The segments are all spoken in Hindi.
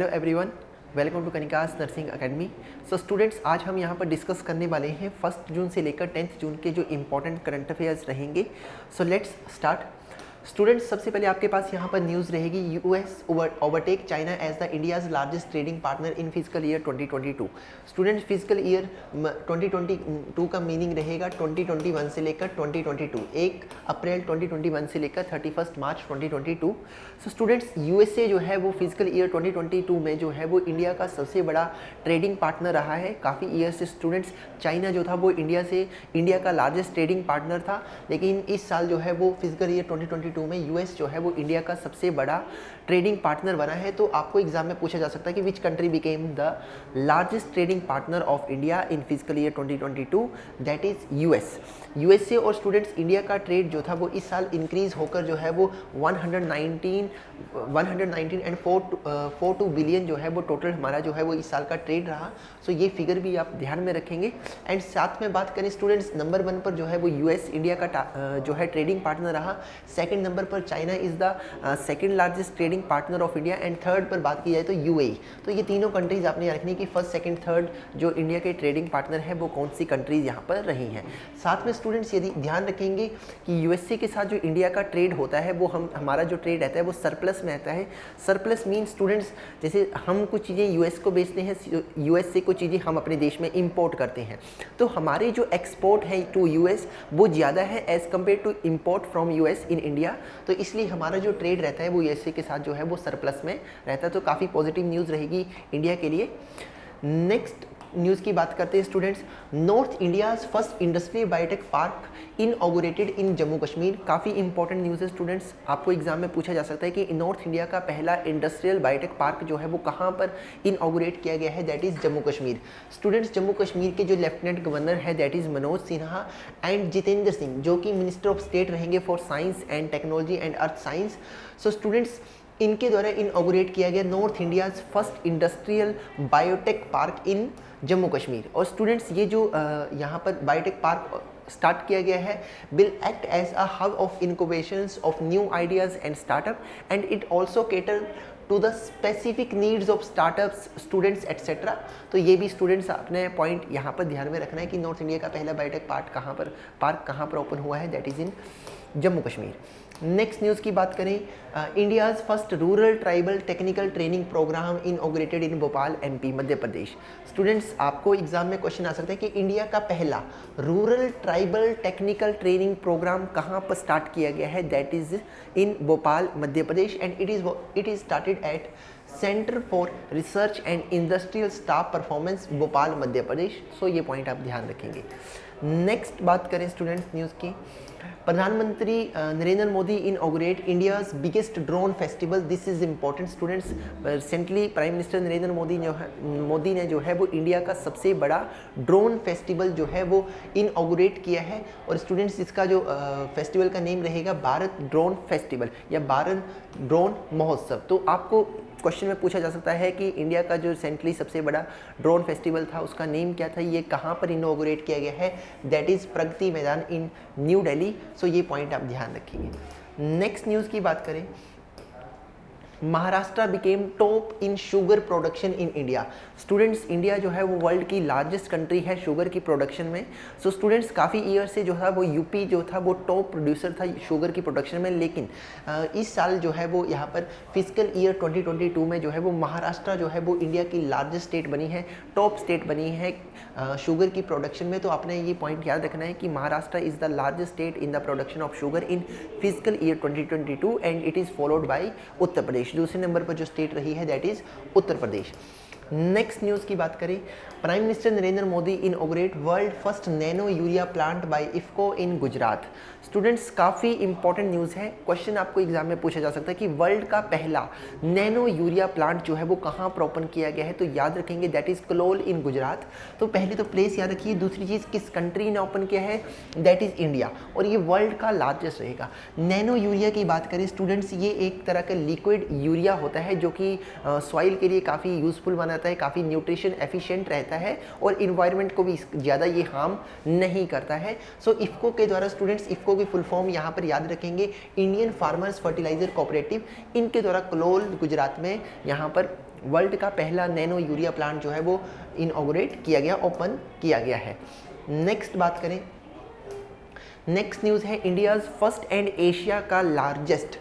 Hello everyone, welcome to Kanikas nursing academy. So students, आज हम यहाँ पर डिस्कस करने वाले हैं 1 जून से लेकर 10 जून के जो इम्पोर्टेंट करंट अफेयर्स रहेंगे। So let's start. स्टूडेंट्स, सबसे पहले आपके पास यहाँ पर न्यूज़ रहेगी, US overtake China as the India's largest trading partner in physical year 2022। Students, physical year 2022 का मीनिंग रहेगा 2021 से लेकर 2022, 1 अप्रैल 2021 से लेकर 31 मार्च 2022। सो स्टूडेंट्स, यूएसए जो है वो फिजिकल ईयर 2022 में जो है वो इंडिया का सबसे बड़ा ट्रेडिंग पार्टनर रहा है। काफ़ी ईयर से स्टूडेंट्स चाइना जो था वो इंडिया का लार्जेस्ट ट्रेडिंग पार्टनर था, लेकिन इस साल जो है वो फिजिकल ईयर 2022 में यूएस जो है वो इंडिया का सबसे बड़ा ट्रेडिंग पार्टनर बना है। तो आपको एग्जाम में पूछा जा सकता है कि which country became the largest trading partner of India in physical year 2022, that is US. USA और स्टूडेंट्स इंडिया का ट्रेड जो था वो इस साल इंक्रीज होकर जो है वो 119.42 बिलियन जो है वो टोटल हमारा जो है वो इस साल का ट्रेड रहा। सो ये फिगर भी आप ध्यान में रखेंगे। एंड साथ में बात करें स्टूडेंट्स, नंबर 1 पर जो है वो यूएस इंडिया का जो है ट्रेडिंग पार्टनर रहा। सेकंड नंबर पर China is the second largest trading partner of India. And third पर बात की जाए तो यूएई। तो ये तीनों कंट्रीज आपने याद रखनी कि फर्स्ट सेकंड थर्ड जो इंडिया के ट्रेडिंग पार्टनर है वो कौन सी कंट्रीज यहाँ पर रही हैं। साथ में स्टूडेंट्स यदि ध्यान रखेंगे कि यूएसए के साथ जो इंडिया का ट्रेड होता है वो हमारा जो ट्रेड रहता है वो सरप्लस में रहता है। सरप्लस मीन स्टूडेंट्स, जैसे हम कुछ चीज़ें यूएस को बेचते हैं, यूएस से कुछ चीज़ें हम अपने देश में इंपोर्ट करते हैं, तो हमारे जो एक्सपोर्ट है टू यूएस वो ज़्यादा है as compare to import from US in India. तो इसलिए हमारा जो ट्रेड रहता है वो यूएसए के साथ जो है वो सरप्लस में रहता है। तो काफ़ी पॉजिटिव न्यूज़ रहेगी इंडिया के लिए। नेक्स्ट न्यूज़ की बात करते हैं students, north India's first industrial biotech park inaugurated in Jammu Kashmir. काफ़ी इंपॉर्टेंट न्यूज़ है स्टूडेंट्स, आपको एग्जाम में पूछा जा सकता है कि नॉर्थ इंडिया का पहला इंडस्ट्रियल बायोटेक पार्क जो है वो कहाँ पर इनऑगरेट किया गया है, that is Jammu Kashmir. Students, Jammu Kashmir के जो लेफ्टिनेंट गवर्नर है that is Manoj Sinha and Jitendra Singh, जो कि मिनिस्टर ऑफ स्टेट रहेंगे for science and technology and earth science. So students, इनके द्वारा इनऑगरेट किया गया north India's first industrial biotech park इन जम्मू कश्मीर। और स्टूडेंट्स, ये जो यहाँ पर बायोटेक पार्क स्टार्ट किया गया है will act as a hub of incubations of new ideas and startup and it also cater to the specific needs of startups, students etcetera. तो ये भी स्टूडेंट्स अपने पॉइंट यहाँ पर ध्यान में रखना है कि नॉर्थ इंडिया का पहला बायोटेक पार्क कहाँ पर ओपन हुआ है, that is in Jammu Kashmir. Next news की बात करें, India's first rural tribal technical training programme inaugurated in Bhopal MP Madhya Pradesh. Students, आपको एग्जाम में क्वेश्चन आ सकता है कि इंडिया का पहला rural tribal technical training programme कहाँ पर स्टार्ट किया गया है, that is in Bhopal Madhya Pradesh. And it is started at centre for research and industrial staff performance Bhopal Madhya प्रदेश। सो ये पॉइंट आप ध्यान रखेंगे। नेक्स्ट बात करें स्टूडेंट्स न्यूज़ की, प्रधानमंत्री Narendra Modi inaugurate India's biggest drone festival. This is important students. Recently prime minister Narendra Modi ने जो है वो इंडिया का सबसे बड़ा ड्रोन फेस्टिवल जो है वो इनऑगरेट किया है। और स्टूडेंट्स, इसका जो फेस्टिवल का नेम रहेगा भारत ड्रोन फेस्टिवल या भारत ड्रोन महोत्सव। तो आपको क्वेश्चन में पूछा जा सकता है कि इंडिया का जो रिसेंटली सबसे बड़ा ड्रोन फेस्टिवल था उसका नेम क्या था, ये कहाँ पर इनॉगरेट किया गया है, that is Pragati Maidan in new Delhi. सो ये पॉइंट आप ध्यान रखिए। नेक्स्ट न्यूज़ की बात करें, Maharashtra became top in sugar production in India. Students, India जो है वो वर्ल्ड की लार्जेस्ट कंट्री है शुगर की प्रोडक्शन में। सो स्टूडेंट्स, काफ़ी ईयर से जो था वो यूपी जो था वो टॉप प्रोड्यूसर था शुगर की प्रोडक्शन में, लेकिन इस साल जो है वो यहाँ पर फिजिकल ईयर 2022 में जो है वो महाराष्ट्र जो है वो इंडिया की लार्जेस्ट स्टेट बनी है, टॉप स्टेट बनी है शुगर की प्रोडक्शन में। तो आपने ये पॉइंट याद रखना है कि Maharashtra is the largest state in the production of sugar in physical year 2022 and it is followed by Uttar Pradesh. दूसरे नंबर पर जो स्टेट रही है that is Uttar Pradesh. Next news की बात करें, prime minister Narendra Modi inaugurate world first nano urea plant by IFFCO in Gujarat. Students, काफ़ी इंपॉर्टेंट न्यूज़ है, क्वेश्चन आपको एग्जाम में पूछा जा सकता है कि वर्ल्ड का पहला नैनो यूरिया प्लांट जो है वो कहाँ पर ओपन किया गया है। तो याद रखेंगे दैट इज़ कलोल इन गुजरात। तो पहले तो प्लेस याद रखिए, दूसरी चीज़ किस कंट्री ने ओपन किया है, दैट इज़ इंडिया, और ये वर्ल्ड का लार्जेस्ट रहेगा। नैनो यूरिया की बात करें स्टूडेंट्स, ये एक तरह का लिक्विड यूरिया होता है जो कि सॉइल के लिए काफ़ी यूज़फुल बनाता है, काफ़ी न्यूट्रिशन एफिशिएंट रहता है और इन्वायरमेंट को भी ज़्यादा ये हार्म नहीं करता है। सो इफ्को के द्वारा स्टूडेंट्स, इफ्को की फुल फॉर्म यहाँ पर याद रखेंगे इंडियन फार्मर्स फर्टिलाइजर कोऑपरेटिव, इनके द्वारा कलोल गुजरात में यहाँ पर वर्ल्ड का पहला नैनो यूरिया प्लांट जो है वो इनॉग्रेट किया गया, ओपन किया गया है। नेक्स्ट बात करें, नेक्स्ट न्यूज़ है इंडियाज़ फर्स्ट एंड एशिया का largest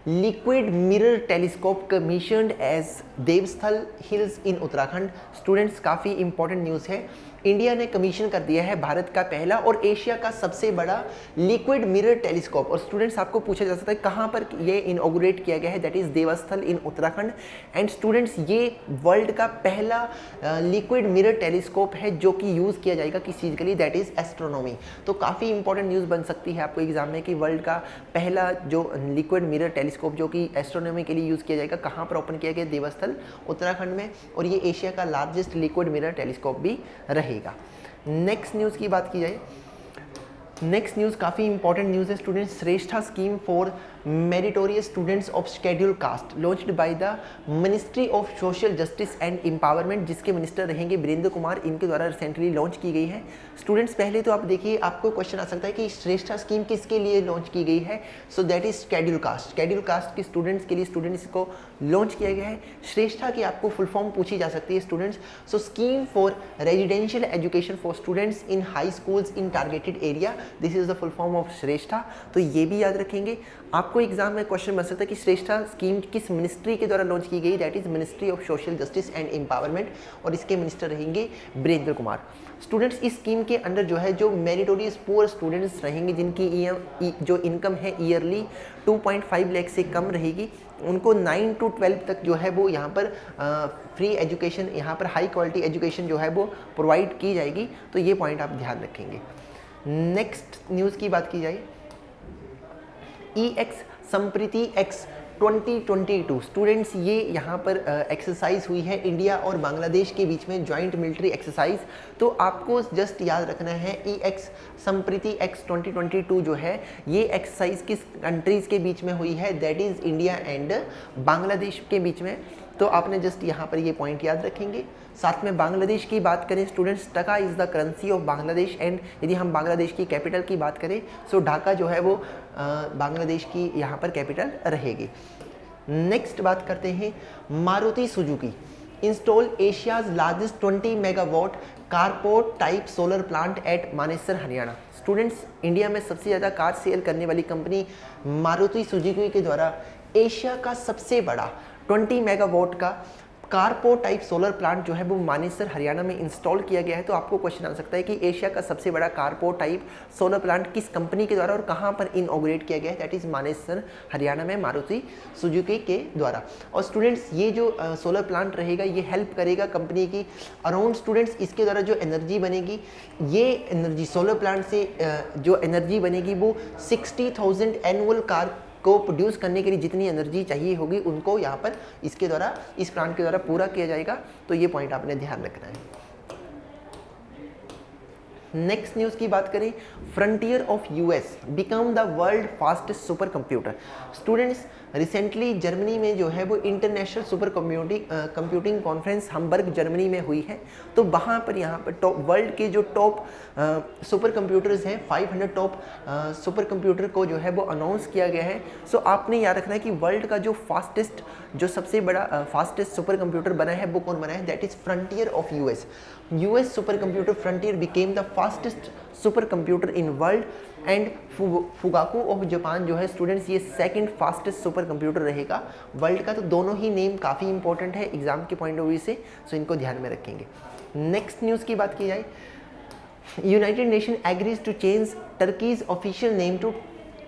liquid mirror telescope commissioned as Devasthal hills in Uttarakhand. Students काफ़ी इंपॉर्टेंट न्यूज़ है, इंडिया ने कमीशन कर दिया है भारत का पहला और एशिया का सबसे बड़ा लिक्विड मिरर टेलीस्कोप। और स्टूडेंट्स आपको पूछा जा सकता है कहाँ पर ये इनॉग्रेट किया गया है, that is Devasthal in Uttarakhand. And students ये वर्ल्ड का पहला लिक्विड मिरर टेलीस्कोप है जो कि यूज़ किया जाएगा किस चीज़ के लिए, दैट इज़ एस्ट्रोनॉमी। तो काफ़ी इंपॉर्टेंट न्यूज़ बन सकती है आपको एग्जाम में कि वर्ल्ड का पहला जो लिक्विड मिरर टेलीस्कोप जो कि एस्ट्रोनॉमी के लिए यूज़ किया जाएगा कहाँ पर ओपन किया गया, देवस्थल उत्तराखंड में, और ये एशिया का लार्जेस्ट लिक्विड मिरर टेलीस्कोप भी रहेगा। नेक्स्ट न्यूज़ की बात की जाए, नेक्स्ट न्यूज़ काफ़ी इंपॉर्टेंट न्यूज़ है students. Shreshtha scheme for meritorious students of scheduled caste launched by the ministry of social justice and empowerment, जिसके मिनिस्टर रहेंगे वीरेंद्र कुमार, इनके द्वारा रिसेंटली लॉन्च की गई है। स्टूडेंट्स पहले तो आप देखिए, आपको क्वेश्चन आ सकता है कि श्रेष्ठा स्कीम किसके लिए लॉन्च की गई है, so that is schedule caste के स्टूडेंट्स के लिए स्टूडेंट्स को लॉन्च किया गया है। श्रेष्ठा की आपको फुल फॉर्म पूछी जा सकती है students, so scheme for residential education for students in high schools in targeted area, this is the full form of Shreshta. तो ये भी याद रखेंगे। आपको एग्जाम में क्वेश्चन बन सकता है कि श्रेष्ठा स्कीम किस मिनिस्ट्री के द्वारा लॉन्च की गई, that is ministry of social justice and empowerment, और इसके मिनिस्टर रहेंगे वीरेंद्र कुमार। स्टूडेंट्स इस स्कीम के अंडर जो है जो मेरिटोरियस पुअर स्टूडेंट्स रहेंगे जिनकी जो इनकम है ईयरली 2.5 लाख से कम रहेगी, उनको 9 to 12 तक जो है वो यहाँ पर फ्री एजुकेशन, यहाँ पर हाई क्वालिटी एजुकेशन जो है वो प्रोवाइड की जाएगी। तो ये पॉइंट आप ध्यान रखेंगे। नेक्स्ट न्यूज़ की बात की जाए, EX संप्रीति X 2022 स्टूडेंट्स ये यहाँ पर एक्सरसाइज हुई है इंडिया और बांग्लादेश के बीच में जॉइंट मिलिट्री एक्सरसाइज। तो आपको जस्ट याद रखना है EX संप्रीति X 2022 जो है ये एक्सरसाइज किस कंट्रीज़ के बीच में हुई है, that is India and Bangladesh के बीच में। तो आपने जस्ट यहाँ पर ये पॉइंट याद रखेंगे। साथ में बांग्लादेश की बात करें स्टूडेंट्स, टका is the currency of Bangladesh, and यदि हम बांग्लादेश की कैपिटल की बात करें सो ढाका जो है वो बांग्लादेश की यहाँ पर कैपिटल रहेगी। नेक्स्ट बात करते हैं, Maruti Suzuki install Asia's largest 20 megawatt corporate type solar plant at Manesar Haryana. Students India में सबसे ज़्यादा कार सेल करने वाली कंपनी मारुति सुजुकी के द्वारा एशिया का सबसे बड़ा 20 मेगावाट का कारपोर्ट टाइप सोलर प्लांट जो है वो मानेसर हरियाणा में इंस्टॉल किया गया है। तो आपको क्वेश्चन आ सकता है कि एशिया का सबसे बड़ा कारपोर्ट टाइप सोलर प्लांट किस कंपनी के द्वारा और कहां पर इनऑग्रेट किया गया है, दैट इज मानेसर हरियाणा में मारुति सुजुकी के द्वारा। और स्टूडेंट्स ये जो सोलर प्लांट रहेगा ये हेल्प करेगा कंपनी की अराउंड स्टूडेंट्स, इसके द्वारा जो एनर्जी बनेगी, ये एनर्जी सोलर प्लांट से जो एनर्जी बनेगी वो 60,000 एनुअल कार को प्रोड्यूस करने के लिए जितनी एनर्जी चाहिए होगी उनको यहाँ पर इसके द्वारा, इस प्लांट के द्वारा पूरा किया जाएगा। तो ये पॉइंट आपने ध्यान रखना है। नेक्स्ट न्यूज़ की बात करें, frontier of US become the world fastest super computer. Students recently Germany में जो है वो international super computing conference Hamburg Germany में हुई है। तो वहाँ पर यहाँ पर टॉप वर्ल्ड के जो टॉप सुपर कंप्यूटर्स हैं, 500 टॉप सुपर कंप्यूटर को जो है वो अनाउंस किया गया है। सो आपने याद रखना है कि वर्ल्ड का जो फास्टेस्ट, जो सबसे बड़ा फास्टेस्ट सुपर कंप्यूटर बना है वो कौन बना है, that is frontier of US super computer frontier became the fastest super computer in world, and Fugaku of Japan जो है स्टूडेंट्स ये सेकंड फास्टेस्ट सुपर कंप्यूटर रहेगा वर्ल्ड का। तो दोनों ही नेम काफ़ी इंपॉर्टेंट है एग्जाम के पॉइंट ऑफ व्यू से, सो इनको ध्यान में रखेंगे। नेक्स्ट न्यूज़ की बात की जाए, united nation agrees to change Turkey's official name to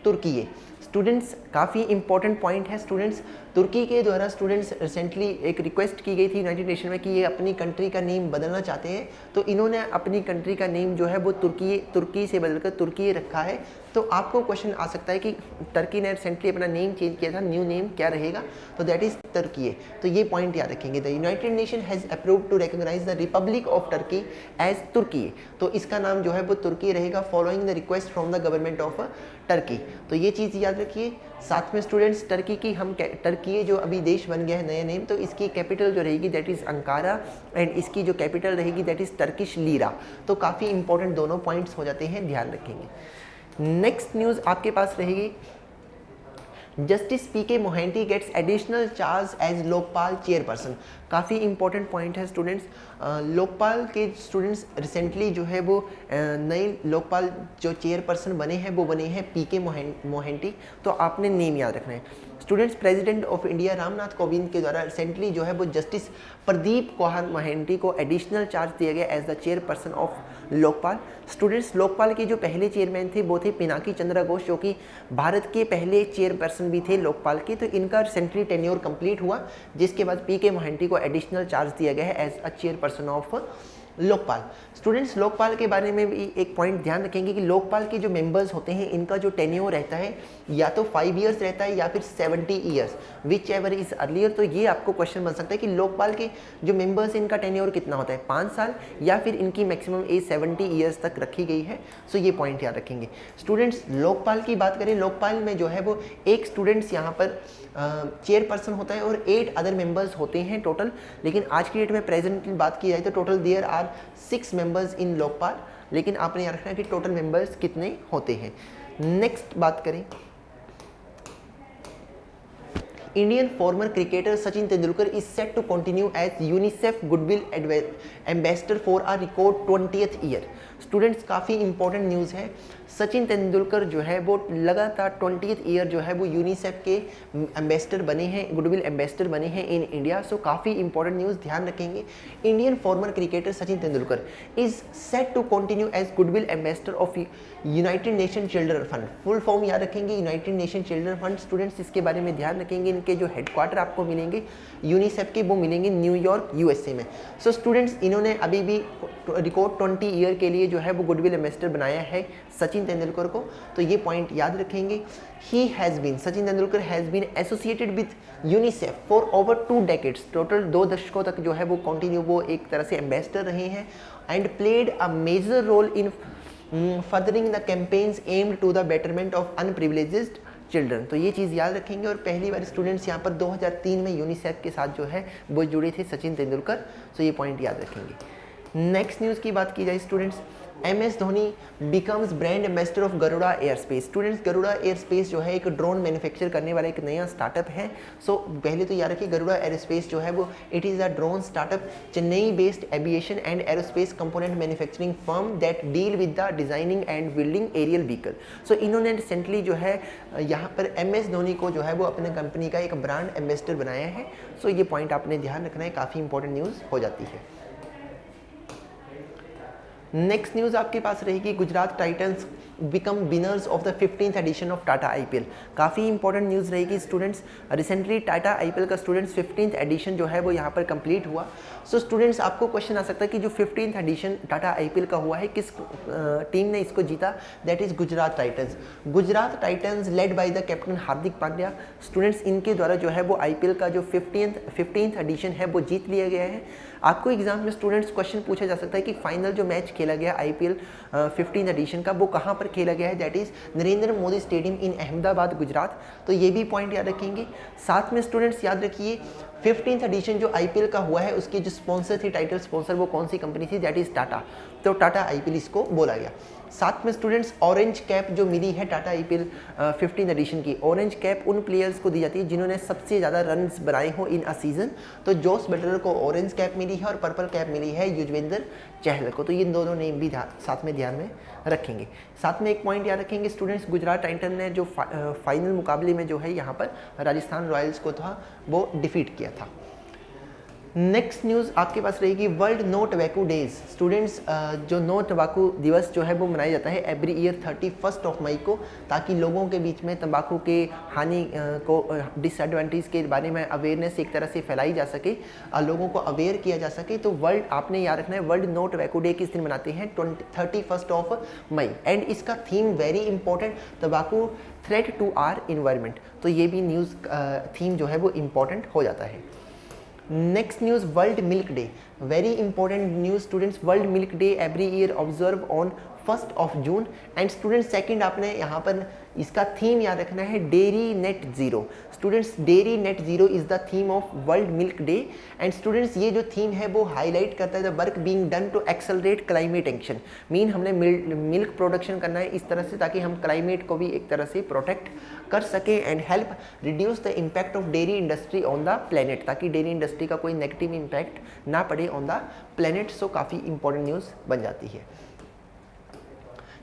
Turkiye. Students काफ़ी इंपॉर्टेंट पॉइंट है स्टूडेंट्स, तुर्की के द्वारा स्टूडेंट्स रिसेंटली एक रिक्वेस्ट की गई थी यूनाइटेड नेशन में कि ये अपनी कंट्री का नेम बदलना चाहते हैं। तो इन्होंने अपनी कंट्री का नेम जो है वो तुर्की से बदलकर तुर्की रखा है। तो आपको क्वेश्चन आ सकता है कि टर्की ने रिसेंटली अपना नेम चेंज किया था, न्यू नेम क्या रहेगा, तो दैट इज तुर्की। तो ये पॉइंट याद रखेंगे, the United Nation has approved to recognize the Republic of Turkey as Türkiye. तो इसका नाम जो है वो तुर्की रहेगा following the request from the government of Turkey. तो ये चीज़ याद रखिए। साथ में स्टूडेंट्स टर्की की टर्की जो अभी देश बन गया है नया नेम, तो इसकी कैपिटल जो रहेगी दैट इज़ अंकारा, एंड इसकी जो कैपिटल रहेगी दैट इज़ टर्किश लीरा। तो काफ़ी इंपॉर्टेंट दोनों पॉइंट्स हो जाते हैं, ध्यान रखेंगे। नेक्स्ट न्यूज़ आपके पास रहेगी, justice P K Mohanty gets additional charge as Lokpal chairperson. काफ़ी इंपॉर्टेंट पॉइंट है स्टूडेंट्स। लोकपाल के स्टूडेंट्स रिसेंटली जो है वो नए लोकपाल जो चेयरपर्सन बने हैं वो बने हैं पीके मोहेंटी। तो आपने नेम याद रखना है students. President of India Ramnath Kovind के द्वारा रिसेंटली जो है वो जस्टिस प्रदीप कुमार मोहेंटी को एडिशनल चार्ज दिया गया as the chairperson of Lokpal. Students Lokpal के जो पहले चेयरमैन थे वो थे पिनाकी चंद्र घोष, जो कि भारत के पहले चेयरपर्सन भी थे लोकपाल के। तो इनका रिसेंटली टेन्योर कंप्लीट हुआ, जिसके बाद पीके मोहेंटी को एडिशनल चार्ज दिया गया है as a chairperson of Lokpal. Students Lokpal के बारे में भी एक पॉइंट ध्यान रखेंगे कि लोकपाल के जो मेंबर्स होते हैं इनका जो टेन्योर रहता है या तो 5 इयर्स रहता है या फिर 70 years, which ever is earlier. तो ये आपको क्वेश्चन बन सकता है कि लोकपाल के जो मेंबर्स इनका टेन्योर कितना होता है, 5 साल या फिर इनकी मैक्सिमम एज 70 इयर्स तक रखी गई है। सो ये पॉइंट याद रखेंगे स्टूडेंट्स। लोकपाल की बात करें, लोकपाल में जो है वो एक स्टूडेंट्स यहाँ पर चेयरपर्सन होता है और 8 अदर मेंबर्स होते हैं टोटल। लेकिन आज की डेट में प्रेजेंट की बात की जाए तो total there are 6 members in Lokpal. लेकिन आपने याद रखना है कि टोटल मेंबर्स कितने होते हैं। नेक्स्ट बात करें, Indian former cricketer Sachin Tendulkar is set to continue as UNICEF goodwill ambassador for a record 20th year. Students काफ़ी इंपॉर्टेंट न्यूज़ है। सचिन तेंदुलकर जो है वो लगातार 20th ईयर जो है वो यूनिसेफ के एम्बेसडर बने हैं, गुडविल एम्बेसडर बने हैं इन इंडिया। सो काफ़ी इंपॉर्टेंट न्यूज़ ध्यान रखेंगे। Indian former cricketer Sachin Tendulkar is set to continue as goodwill ambassador of united nation children fund. Full form याद रखेंगे, united nation children fund. Students इसके बारे में ध्यान रखेंगे। इनके जो हेडक्वार्टर आपको मिलेंगे यूनिसेफ के, वो मिलेंगे न्यूयॉर्क USA में। सो स्टूडेंट्स इन्होंने अभी भी रिकॉर्ड 20 ईयर के लिए जो है वो गुडविल एम्बेसडर बनाया है सचिन तेंदुलकर को। तो ये पॉइंट याद रखेंगे। Sachin Tendulkar has been associated with UNICEF for over 2 decades। Total 2 दशकों तक जो है वो कंटिन्यू वो एक तरह से एम्बेसडर रहे हैं and played a major role in furthering the campaigns aimed to the betterment of unprivileged children. तो ये चीज़ याद रखेंगे। और पहली बार स्टूडेंट्स यहाँ पर 2003 में यूनिसेफ के साथ जो है वो जुड़े थे सचिन तेंदुलकर। तो ये पॉइंट याद रखेंगे। नेक्स्ट न्यूज़ की बात की जाए students, MS Dhoni becomes brand ambassador of Garuda aerospace. Students Garuda aerospace जो है एक ड्रोन मैन्युफैक्चर करने वाला एक नया स्टार्टअप है। सो पहले तो याद रखिए गरुड़ा एयरस्पेस जो है वो it is a drone startup, Chennai based aviation and aerospace component manufacturing firm that deal with the designing and building aerial vehicle. So इन्होंने रिसेंटली जो है यहाँ पर MS धोनी को जो है वो अपने कंपनी का एक ब्रांड एम्बेसडर बनाया है। सो ये पॉइंट आपने ध्यान रखना है, काफ़ी इंपॉर्टेंट न्यूज़ हो जाती है। नेक्स्ट न्यूज़ आपके पास रहेगी, Gujarat titans become winners of the 15th edition of Tata IPL। काफ़ी इंपॉर्टेंट न्यूज़ रहेगी स्टूडेंट्स। रिसेंटली टाटा IPL का स्टूडेंट्स 15th एडिशन जो है वो यहाँ पर कंप्लीट हुआ। सो स्टूडेंट्स आपको क्वेश्चन आ सकता है कि जो 15th एडिशन टाटा IPL का हुआ है किस टीम ने इसको जीता, that is Gujarat Titans. Gujarat Titans led by the captain Hardik Pandya. Students इनके द्वारा जो है वो IPL का जो 15th एडिशन है वो जीत लिया गया है। आपको एग्जाम में स्टूडेंट्स क्वेश्चन पूछा जा सकता है कि फाइनल जो मैच खेला गया IPL 15th एडिशन का वो कहाँ पर खेला गया है, that is Narendra Modi stadium इन अहमदाबाद गुजरात। तो ये भी पॉइंट याद रखेंगे। साथ में स्टूडेंट्स याद रखिए 15th एडिशन जो IPL का हुआ है उसके जो स्पॉन्सर थी, टाइटल स्पॉन्सर, वो कौन सी कंपनी थी, दैट इज़ टाटा। तो टाटा IPL इसको बोला गया। साथ में स्टूडेंट्स ऑरेंज कैप जो मिली है टाटा IPL 15th एडिशन की, ऑरेंज कैप उन प्लेयर्स को दी जाती है जिन्होंने सबसे ज़्यादा रन्स बनाए हो इन अ सीज़न। तो जोस बटलर को ऑरेंज कैप मिली है और पर्पल कैप मिली है युजवेंद्र चहल को। तो ये दोनों नेम भी साथ में ध्यान में रखेंगे। साथ में एक पॉइंट याद रखेंगे स्टूडेंट्स, गुजरात टाइटन ने जो फाइनल मुकाबले में जो है यहाँ पर राजस्थान रॉयल्स को था वो डिफीट किया था। नेक्स्ट न्यूज़ आपके पास रहेगी, world no tobacco day. Students जो नो टबाकू दिवस जो है वो मनाया जाता है एवरी ईयर 31 मई को, ताकि लोगों के बीच में तंबाकू के हानि को डिसएडवांटेज के बारे में अवेयरनेस एक तरह से फैलाई जा सके, लोगों को अवेयर किया जा सके। तो वर्ल्ड आपने याद रखना है, वर्ल्ड नो टबैको डे किस दिन मनाते हैं, 31 मई। एंड इसका थीम वेरी इंपॉर्टेंट, तंबाकू थ्रेट टू आर इन्वायरमेंट। तो ये भी न्यूज़ थीम जो है वो इम्पॉर्टेंट हो जाता है। Next news, world milk day. Very important news students, world milk day every year observe on 1 June. And students second आपने यहाँ पर इसका थीम याद रखना है dairy net zero. Students dairy net zero is the theme of world milk day. And students ये जो थीम है वो हाईलाइट करता है the work being done to accelerate climate action. Mean हमने मिल्क प्रोडक्शन करना है इस तरह से ताकि हम क्लाइमेट को भी एक तरह से प्रोटेक्ट कर सकें and help reduce the impact of dairy industry on the planet, ताकि डेयरी इंडस्ट्री का कोई नेगेटिव इम्पैक्ट ना पड़े ऑन द प्लेनेट। सो काफ़ी इंपॉर्टेंट न्यूज़ बन जाती है।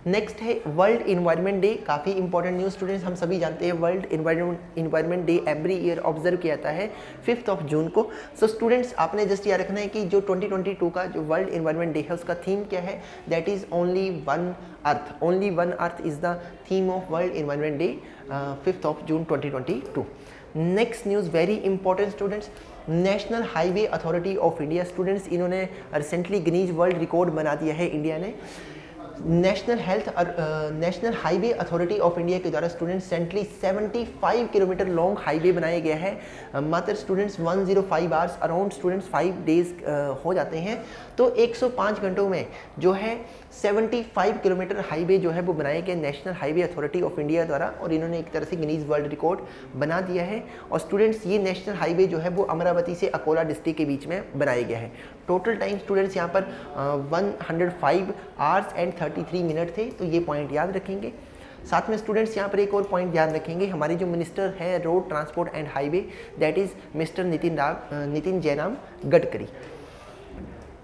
नेक्स्ट है वर्ल्ड इन्वायरमेंट डे। काफ़ी इंपॉर्टेंट न्यूज़ स्टूडेंट्स, हम सभी जानते हैं world environment day every year observe किया जाता है 5 जून को। सो स्टूडेंट्स आपने जस्ट याद रखना है कि जो 2022 का जो वर्ल्ड इन्वायरमेंट डे है उसका थीम क्या है, that is only one earth. Only one earth is the theme of world environment day 5 June 2022। Next news very important students, national highway authority of India. Students इन्होंने रिसेंटली गिनीज वर्ल्ड रिकॉर्ड बना दिया है इंडिया ने। National highway authority of India के द्वारा students recently 75 kilometre long highway बनाया गया है। मात्र students 105 hours around students 5 days हो जाते हैं। तो 105 घंटों में जो है 75 किलोमीटर हाईवे जो है वो बनाया गया national highway authority of India द्वारा, और इन्होंने एक तरह से गिनीज वर्ल्ड रिकॉर्ड बना दिया है। और स्टूडेंट्स ये नेशनल हाईवे जो है वो अमरावती से अकोला डिस्ट्रिक्ट के बीच में बनाया गया है। टोटल टाइम स्टूडेंट्स यहाँ पर 105 आवर्स एंड 33 मिनट थे, तो ये पॉइंट याद रखेंगे। साथ में स्टूडेंट्स यहाँ पर एक और पॉइंट ध्यान रखेंगे, हमारे जो मिनिस्टर है road transport and highway that is mister Nitin Jairam Gadkari.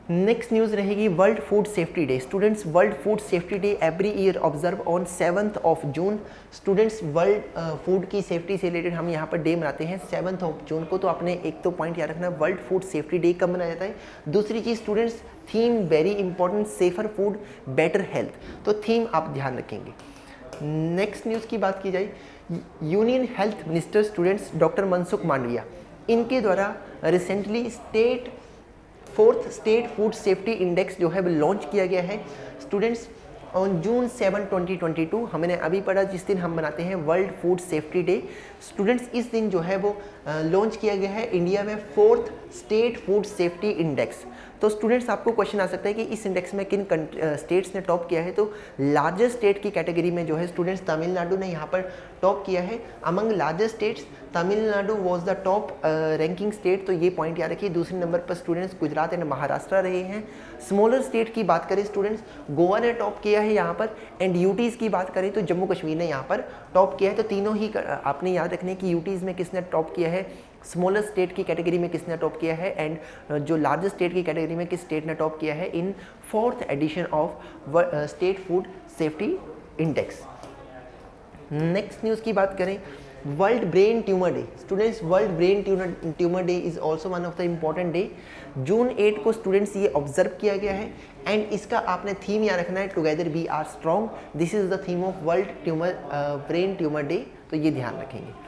Next news रहेगी world food safety day. Students world food safety day every year observe on 7 June. Students world food की सेफ्टी से रिलेटेड हम यहाँ पर डे मनाते हैं 7 जून को। तो आपने एक तो पॉइंट याद रखना, वर्ल्ड फूड सेफ्टी डे कब मनाया जाता है। दूसरी चीज़ students theme very important, safer food better health, तो थीम आप ध्यान रखेंगे। नेक्स्ट न्यूज़ की बात की जाए, union health minister students doctor Mansukh Mandaviya, इनके द्वारा recently 4th state food safety index जो है वो लॉन्च किया गया है। स्टूडेंट्स ऑन जून 7, 2022 हमने अभी पढ़ा जिस दिन हम मनाते हैं world food safety day. Students इस दिन जो है वो लॉन्च किया गया है इंडिया में 4th state food safety index. तो स्टूडेंट्स आपको क्वेश्चन आ सकता है कि इस इंडेक्स में किन स्टेट्स ने टॉप किया है। तो लार्जेस्ट स्टेट की कैटेगरी में जो है स्टूडेंट्स तमिलनाडु ने यहाँ पर टॉप किया है। Among largest states Tamil Nadu was the top ranking state, तो ये पॉइंट याद रखिए। दूसरे नंबर पर स्टूडेंट्स गुजरात एंड महाराष्ट्र रहे हैं। स्मॉलर स्टेट की बात करें स्टूडेंट्स, गोवा ने टॉप किया है यहाँ पर, एंड यूटीज़ की बात करें तो जम्मू कश्मीर ने यहाँ पर टॉप किया है। तो तीनों ही आपने याद रखने की यूटीज़ में किसने टॉप किया है, स्मॉलर स्टेट की कैटेगरी में किसने टॉप किया है, एंड जो लार्जेस्ट स्टेट की कैटेगरी में किस स्टेट ने टॉप किया है in 4th edition of state food safety index. Next news की बात करें, world brain tumour day. Students world brain tumour day is also one of the important day. June 8 को स्टूडेंट्स ये ऑब्जर्व किया गया है, एंड इसका आपने थीम याद रखना है together we are strong. This is the theme of world brain tumour day, तो ये ध्यान रखेंगे।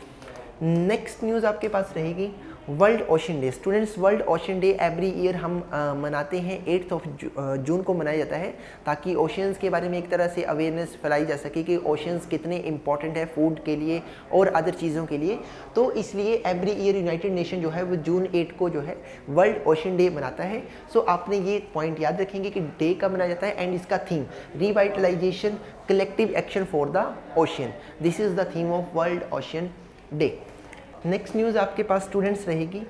नेक्स्ट न्यूज़ आपके पास रहेगी world ocean day. Students world ocean day every year हम मनाते हैं 8 जून को मनाया जाता है, ताकि ओशंस के बारे में एक तरह से अवेयरनेस फैलाई जा सके कि ओशंस कितने इंपॉर्टेंट है फूड के लिए और अदर चीज़ों के लिए। तो इसलिए एवरी ईयर यूनाइटेड नेशन जो है वो जून 8 को जो है वर्ल्ड ओशन डे मनाता है। सो आपने ये पॉइंट याद रखेंगे कि डे कब मनाया जाता है, एंड इसका theme revitalization collective action for the ocean, this is the theme of world ocean day. Next news आपके पास स्टूडेंट्स रहेगी,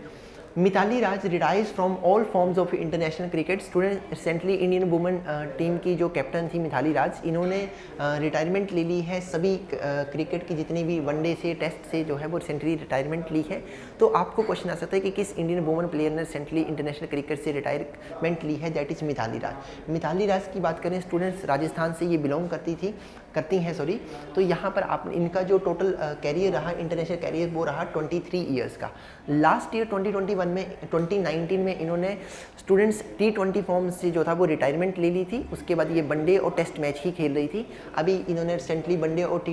Mithali Raj retires from all forms of international cricket. Student recently Indian women team की जो कैप्टन थी मिताली राज, इन्होंने रिटायरमेंट ले ली है सभी क्रिकेट की जितनी भी वनडे से टेस्ट से जो है वो रिसेंटली रिटायरमेंट ली है। तो आपको क्वेश्चन आ सकता है कि किस इंडियन वुमेन प्लेयर ने रिसेंटली इंटरनेशनल क्रिकेट से रिटायरमेंट ली है, दैट इज़ मिताली राज। मिताली राज की बात करें स्टूडेंट्स, राजस्थान से ये बिलोंग करती हैं सॉरी। तो यहाँ पर आप इनका जो टोटल कैरियर रहा इंटरनेशनल कैरियर वो रहा 23 ईयर्स का। लास्ट ईयर 2019 में इन्होंने स्टूडेंट्स T20 फॉर्म से जो था वो रिटायरमेंट ले ली थी। उसके बाद ये वनडे और टेस्ट मैच ही खेल रही थी। अभी इन्होंने रिसेंटली वनडे और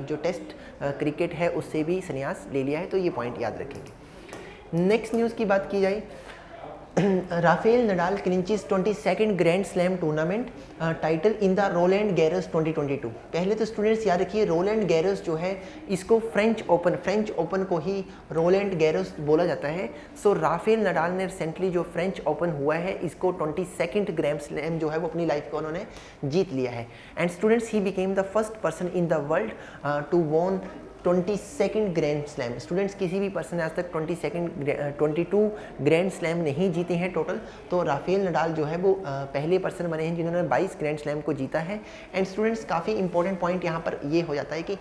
जो टेस्ट क्रिकेट है उससे भी संन्यास ले लिया है, तो ये पॉइंट याद रखेंगे। नेक्स्ट न्यूज़ की बात की जाए, Rafael Nadal clinches 22nd grand slam tournament title in the Roland Garros 2022। पहले तो स्टूडेंट्स याद रखिए, रोलैंड गैरोस जो है इसको फ्रेंच ओपन को ही रोलैंड गैरोस बोला जाता है। सो राफेल नडाल ने रिसेंटली जो फ्रेंच ओपन हुआ है इसको 22nd ग्रैंड स्लैम जो है वो अपनी लाइफ को उन्होंने जीत लिया है। And students he became the first person in the world to won 22nd grand slam. Students किसी भी पर्सन ने आज तक 22 ग्रैंड स्लैम नहीं जीते हैं टोटल, तो राफेल नडाल जो है वो पहले पर्सन बने हैं जिन्होंने 22 ग्रैंड स्लैम को जीता है। एंड स्टूडेंट्स काफ़ी इंपॉर्टेंट पॉइंट यहाँ पर ये हो जाता है कि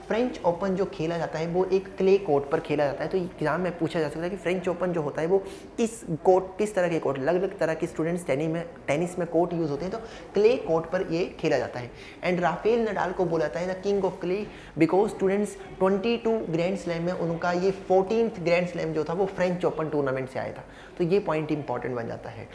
फ्रेंच ओपन जो खेला जाता है वो एक क्ले कोर्ट पर खेला जाता है। तो एग्जाम में पूछा जा सकता है कि फ्रेंच ओपन जो होता है वो किस तरह के कोर्ट, अलग अलग तरह के स्टूडेंट्स टेनिस में कोर्ट यूज़ होते हैं, तो क्ले कोर्ट पर ये खेला जाता है। एंड राफेल नडाल को बोला जाता है the king of clay because students 22 grand slam में उनका ये 14th ग्रैंड स्लैम जो था वो फ्रेंच ओपन टूर्नामेंट से आया था। तो ये पॉइंट इंपॉर्टेंट बन जाता है।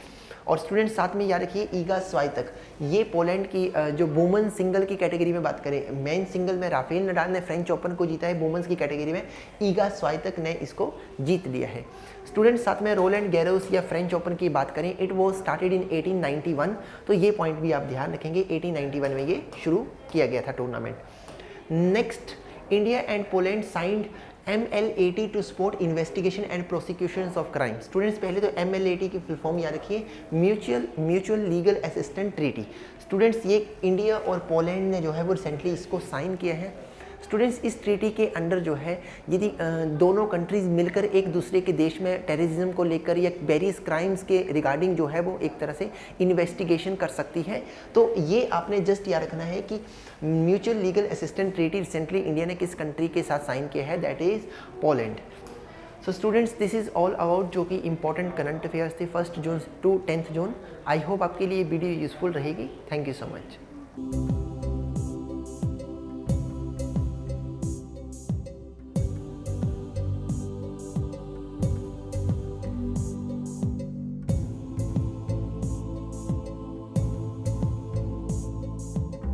और स्टूडेंट्स साथ में याद रखिए ईगा स्वाइतेक, ये पोलैंड की जो वुमेन सिंगल की कैटेगरी में बात करें, मेन सिंगल में राफेल नडाल ने फ्रेंच ओपन को जीता है, वुमेन्स की कैटेगरी में ईगा स्वाइतेक ने इसको जीत लिया है। स्टूडेंट्स साथ में रोलैंड गैरोस या फ्रेंच ओपन की बात करें, इट वॉज स्टार्टेड इन 1891। तो ये पॉइंट भी आप ध्यान रखेंगे, 1891 में ये शुरू किया गया था tournament. Next, India and Poland signed MLAT to support investigation and prosecutions of crime. Students पहले तो MLAT की फुल फॉर्म याद रखिए, mutual legal assistant treaty. Students ये इंडिया और पोलैंड ने जो है वो रिसेंटली इसको साइन किया है। स्टूडेंट्स इस ट्रीटी के अंडर जो है यदि दोनों कंट्रीज़ मिलकर एक दूसरे के देश में टेररिज्म को लेकर या वेरियस क्राइम्स के रिगार्डिंग जो है वो एक तरह से इन्वेस्टिगेशन कर सकती है। तो ये आपने जस्ट याद रखना है कि mutual legal assistant treaty recently India ने किस कंट्री के साथ साइन किया है, that is Poland. So students this is all about जो कि इंपॉर्टेंट करंट अफेयर्स थे 1st June to 10th June. I hope आपके लिए वीडियो यूजफुल रहेगी। Thank you so much.